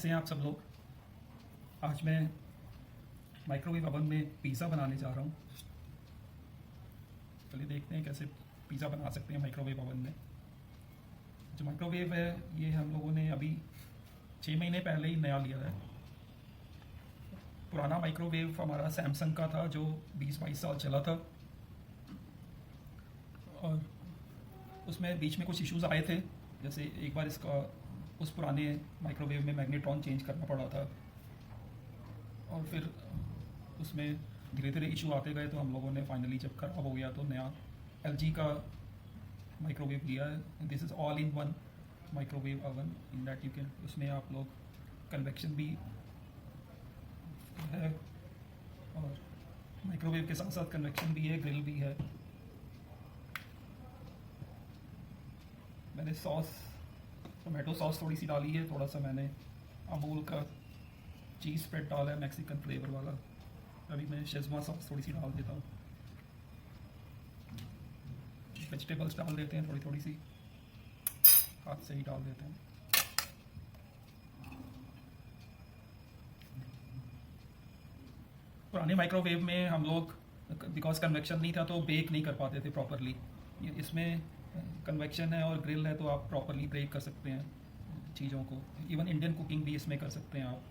कैसे हैं आप सब लोग। आज मैं माइक्रोवेव ओवन में पिज़्ज़ा बनाने जा रहा हूँ। चलिए देखते हैं कैसे पिज़्ज़ा बना सकते हैं माइक्रोवेव ओवन में। जो माइक्रोवेव है ये हम लोगों ने अभी 6 महीने पहले ही नया लिया है। पुराना माइक्रोवेव हमारा सैमसंग का था जो 20-22 साल चला था, और उसमें बीच में कुछ इश्यूज़ आए थे। जैसे एक बार इसका उस पुराने माइक्रोवेव में मैग्नेट्रॉन चेंज करना पड़ा था, और फिर उसमें धीरे धीरे इशू आते गए, तो हम लोगों ने फाइनली जब ख़राब हो गया तो नया LG का माइक्रोवेव लिया है। This is all in one microwave oven in that you can, उसमें आप लोग कन्वेक्शन भी है और माइक्रोवेव के साथ साथ कन्वेक्शन भी है, ग्रिल भी है। मैंने टोमेटो सॉस थोड़ी सी डाली है, थोड़ा सा मैंने अमूल का चीज़ स्प्रेड डाला है मैक्सिकन फ्लेवर वाला। अभी मैं शेज़वान सॉस थोड़ी सी डाल देता हूँ। वेजिटेबल्स डाल देते हैं थोड़ी थोड़ी सी, हाथ से ही डाल देते हैं। पुराने माइक्रोवेव में हम लोग बिकॉज कन्वेक्शन नहीं था तो बेक नहीं कर पाते थे प्रॉपरली। इसमें कन्वेक्शन है और ग्रिल है तो आप प्रॉपरली बेक कर सकते हैं चीज़ों को। इवन इंडियन कुकिंग भी इसमें कर सकते हैं आप।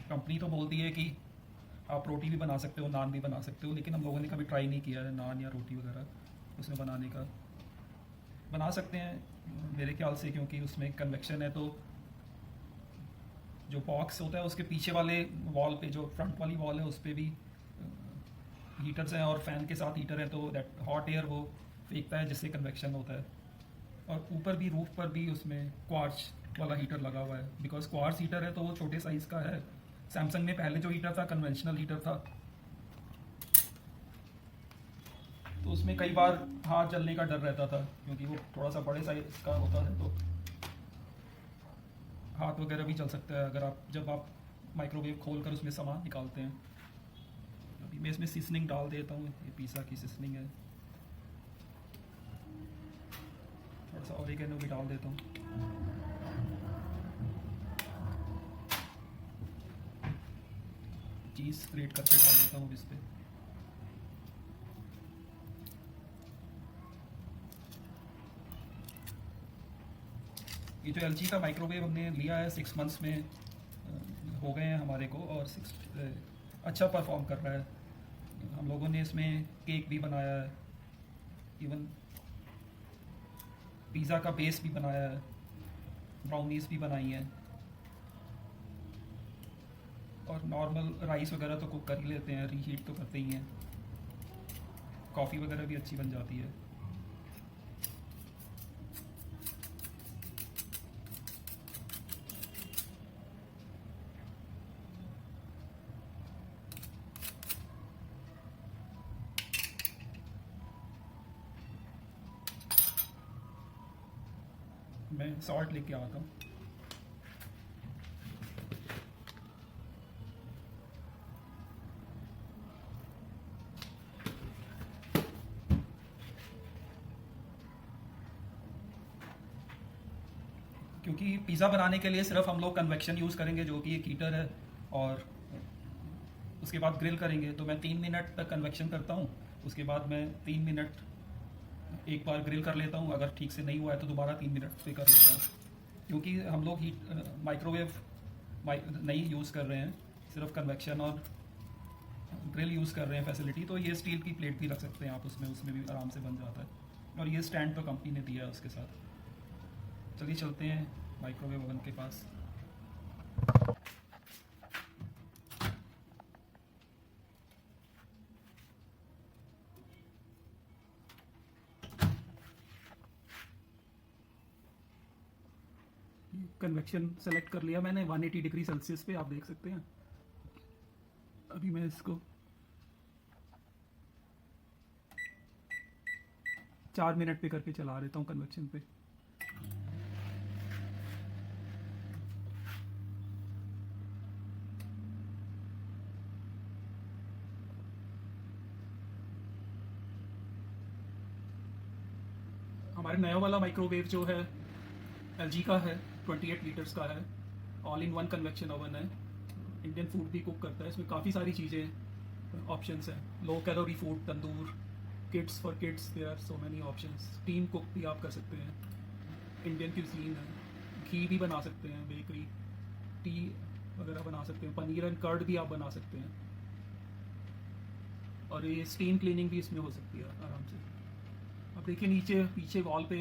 कंपनी तो बोलती है कि आप रोटी भी बना सकते हो, नान भी बना सकते हो, लेकिन हम लोगों ने कभी ट्राई नहीं किया है नान या रोटी वगैरह उसमें बनाने का। बना सकते हैं मेरे ख्याल से, क्योंकि उसमें कन्वेक्शन है तो जो बॉक्स होता है उसके पीछे वाले वॉल पे, जो फ्रंट वाली वॉल है उस पर भी हीटर्स हैं, और फैन के साथ हीटर है, तो दैट हॉट एयर वो फेंकता है जिससे कन्वेक्शन होता है। और ऊपर भी रूफ पर भी उसमें क्वार्ट्ज वाला हीटर लगा हुआ है। बिकॉज क्वार्ट्ज हीटर है तो वो छोटे साइज़ का है। सैमसंग में पहले जो हीटर था कन्वेंशनल हीटर था, तो उसमें कई बार हाथ जलने का डर रहता था, क्योंकि वो थोड़ा सा बड़े साइज का होता है तो हाथ वगैरह भी चल सकता है अगर जब आप माइक्रोवेव खोल कर उसमें सामान निकालते हैं। अभी मैं इसमें सीजनिंग डाल देता हूँ, ये पिज़्ज़ा की सीजनिंग है। थोड़ा सा ऑरिगेनो भी डाल देता हूँ। चीज़ ग्रेट करके डाल देता हूँ इस पर। ये जो LG का माइक्रोवेव हमने लिया है 6 मंथ्स में हो गए हैं हमारे को, और अच्छा परफॉर्म कर रहा है। हम लोगों ने इसमें केक भी बनाया है, इवन पिज़्ज़ा का बेस भी बनाया है, ब्राउनीज़ भी बनाई हैं, और नॉर्मल राइस वगैरह तो कुक कर ही लेते हैं, रीहीट तो करते ही हैं। कॉफ़ी वगैरह भी अच्छी बन जाती है। मैं सॉल्ट लेके आता हूँ। क्योंकि पिज़्ज़ा बनाने के लिए सिर्फ हम लोग कन्वेक्शन यूज़ करेंगे, जो कि एक हीटर है, और उसके बाद ग्रिल करेंगे, तो मैं 3 मिनट तक कन्वेक्शन करता हूँ। उसके बाद मैं 3 मिनट एक बार ग्रिल कर लेता हूँ। अगर ठीक से नहीं हुआ है तो दोबारा 3 मिनट पे कर लेता हूँ। क्योंकि हम लोग माइक्रोवेव नहीं यूज़ कर रहे हैं, सिर्फ कन्वेक्शन और ग्रिल यूज़ कर रहे हैं फैसिलिटी, तो ये स्टील की प्लेट भी रख सकते हैं आप उसमें भी आराम से बन जाता है। और ये स्टैंड तो कंपनी ने दिया है उसके साथ। चलिए चलते हैं माइक्रोवेव ओवन के पास। कन्वेक्शन सेलेक्ट कर लिया मैंने 180 डिग्री सेल्सियस पे, आप देख सकते हैं। अभी मैं इसको 4 मिनट पे करके चला देता हूँ कन्वेक्शन पे। हमारे नया वाला माइक्रोवेव जो है एलजी का है, 28 लीटर्स का है, all in one convection oven है, इंडियन फूड भी कुक करता है। इसमें काफ़ी सारी चीज़ें ऑप्शंस हैं, low calorie food, tandoor, kids for kids, there are so many options. Steam cook भी आप कर सकते हैं, इंडियन क्यूजीन है, घी भी बना सकते हैं, बेकरी, टी वगैरह बना सकते हैं, पनीर एंड कर्ड भी आप बना सकते हैं, और ये स्टीम क्लीनिंग भी इसमें हो सकती है आराम से। अब देखिए नीचे पीछे वॉल पे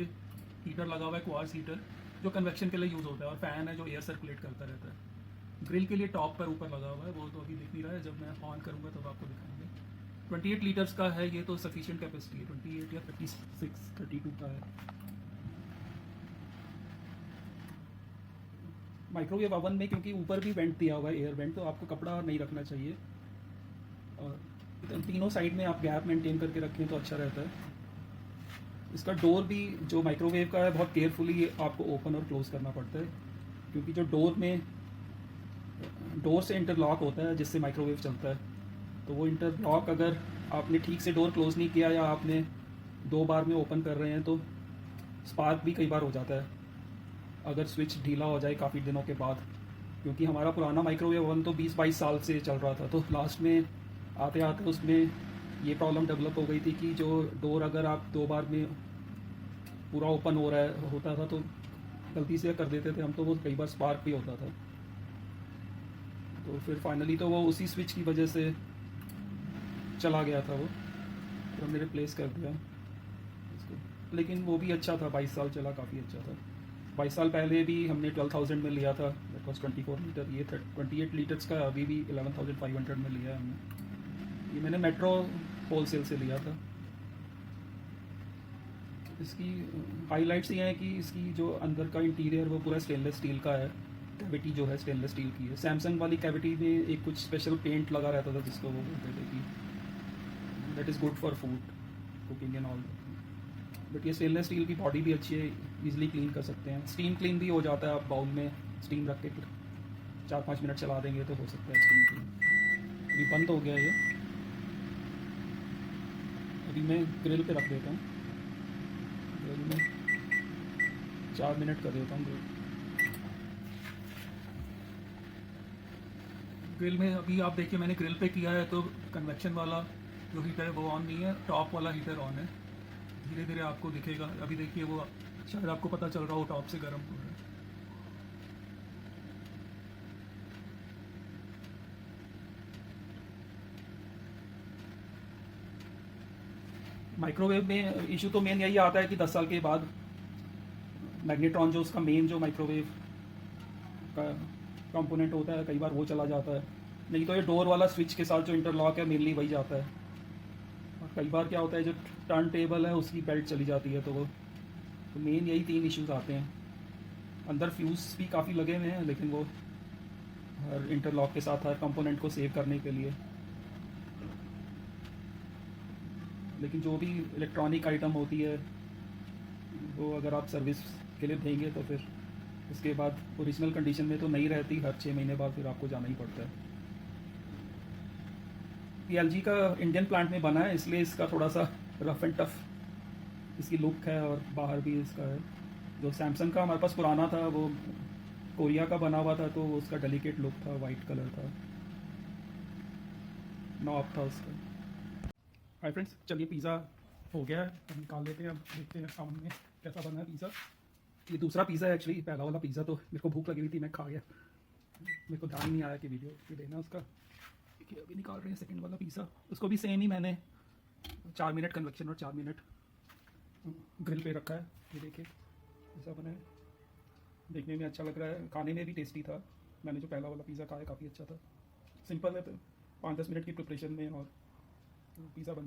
हीटर लगा हुआ है, क्वार्ट्ज हीटर, जो कन्वेक्शन के लिए यूज़ होता है, और फैन है जो एयर सर्कुलेट करता रहता है। ग्रिल के लिए टॉप पर ऊपर लगा हुआ है, वो तो अभी दिख नहीं रहा है, जब मैं ऑन करूँगा तब आपको दिखाएंगे। 28 लीटर्स का है ये, तो सफिशिएंट कैपेसिटी है। 28 या 36, 32 का है। माइक्रोवेव ओवन में क्योंकि ऊपर भी वेंट दिया हुआ है, एयर वेंट, तो आपको कपड़ा नहीं रखना चाहिए, और तीनों साइड में आप गैप मेंटेन करके रखें तो अच्छा रहता है। इसका डोर भी जो माइक्रोवेव का है बहुत केयरफुली आपको ओपन और क्लोज करना पड़ता है, क्योंकि जो डोर से इंटरलॉक होता है जिससे माइक्रोवेव चलता है, तो वो इंटरलॉक अगर आपने ठीक से डोर क्लोज नहीं किया या आपने 2 बार में ओपन कर रहे हैं तो स्पार्क भी कई बार हो जाता है अगर स्विच ढीला हो जाए काफ़ी दिनों के बाद। क्योंकि हमारा पुराना माइक्रोवेव ओवन तो 20-22 साल से चल रहा था, तो लास्ट में आते आते उसमें ये प्रॉब्लम डेवलप हो गई थी कि जो डोर अगर आप 2 बार में पूरा ओपन होता था तो गलती से कर देते थे हम, तो वो कई बार स्पार्क भी होता था। तो फिर फाइनली तो वो उसी स्विच की वजह से चला गया था वो, तो हमने रिप्लेस कर दिया उसको। लेकिन वो भी अच्छा था, 22 साल चला, काफ़ी अच्छा था। 22 साल पहले भी हमने 12,000 में लिया था, दैट वाज 24 लीटर। ये 28 लीटर्स का अभी भी 11,500 में लिया है हमने। ये मैंने मेट्रो होलसेल से लिया था। इसकी हाइलाइट्स ये हैं कि इसकी जो अंदर का इंटीरियर वो पूरा स्टेनलेस स्टील का है, कैविटी जो है स्टेनलेस स्टील की है। सैमसंग वाली कैविटी में एक कुछ स्पेशल पेंट लगा रहता था जिसको वो बोलते थे कि that is good for food cooking and all, but ये स्टेनलेस स्टील की बॉडी भी अच्छी है, ईजिली क्लीन कर सकते हैं। स्टीम क्लीन भी हो जाता है, आप बाउल में स्टीम रख के 4-5 मिनट चला देंगे तो हो सकता है स्टीम क्लीन। अभी बंद हो गया ये, अभी मैं ग्रिल पे रख देता हूँ, ग्रिल में 4 मिनट कर देता हूँ ग्रिल में। अभी आप देखिए मैंने ग्रिल पे किया है तो कन्वेक्शन वाला जो हीटर है वो ऑन नहीं है, टॉप वाला हीटर ऑन है। धीरे धीरे आपको दिखेगा, अभी देखिए वो शायद आपको पता चल रहा हो टॉप से गर्म हो रहा है। माइक्रोवेव में इशू तो मेन यही आता है कि 10 साल के बाद मैग्नेट्रॉन जो उसका मेन जो माइक्रोवेव का कंपोनेंट होता है कई बार वो चला जाता है, नहीं तो ये डोर वाला स्विच के साथ जो इंटरलॉक है मेनली वही जाता है। और कई बार क्या होता है जो टर्न टेबल है उसकी बेल्ट चली जाती है, तो मेन यही 3 इश्यूज आते हैं। अंदर फ्यूज़ भी काफ़ी लगे हुए हैं, लेकिन वो हर इंटरलॉक के साथ हर कंपोनेंट को सेव करने के लिए। लेकिन जो भी इलेक्ट्रॉनिक आइटम होती है वो अगर आप सर्विस के लिए देंगे तो फिर उसके बाद ओरिजिनल कंडीशन में तो नहीं रहती, हर 6 महीने बाद फिर आपको जाना ही पड़ता है। ये एलजी का इंडियन प्लांट में बना है, इसलिए इसका थोड़ा सा रफ एंड टफ इसकी लुक है, और बाहर भी इसका है। जो सैमसंग का हमारे पास पुराना था वो कोरिया का बना हुआ था, तो उसका डेलिकेट लुक था, वाइट कलर था, नॉब था उसका। हाय फ्रेंड्स, चलिए पिज़्ज़ा हो गया है, अब निकाल लेते हैं, अब देखते हैं सामने कैसा बना है पिज़्ज़ा। ये दूसरा पिज़्ज़ा है एक्चुअली, पहला वाला पिज़्ज़ा तो मेरे को भूख लगी हुई थी, मैं खा गया, मेरे को ध्यान नहीं आया कि वीडियो पे देना उसका। देखिए अभी निकाल रहे हैं सेकंड वाला पिज़्ज़ा, उसको भी सेम ही मैंने 4 मिनट कन्वेक्शन और 4 मिनट ग्रिल पे रखा है। ये देखिए ऐसा बना है, देखने में अच्छा लग रहा है, खाने में भी टेस्टी था। मैंने जो पहला वाला पिज़्ज़ा खाया काफ़ी अच्छा था, सिंपल है, 5-10 मिनट की प्रिपरेशन में और पिज़्ज़ा बन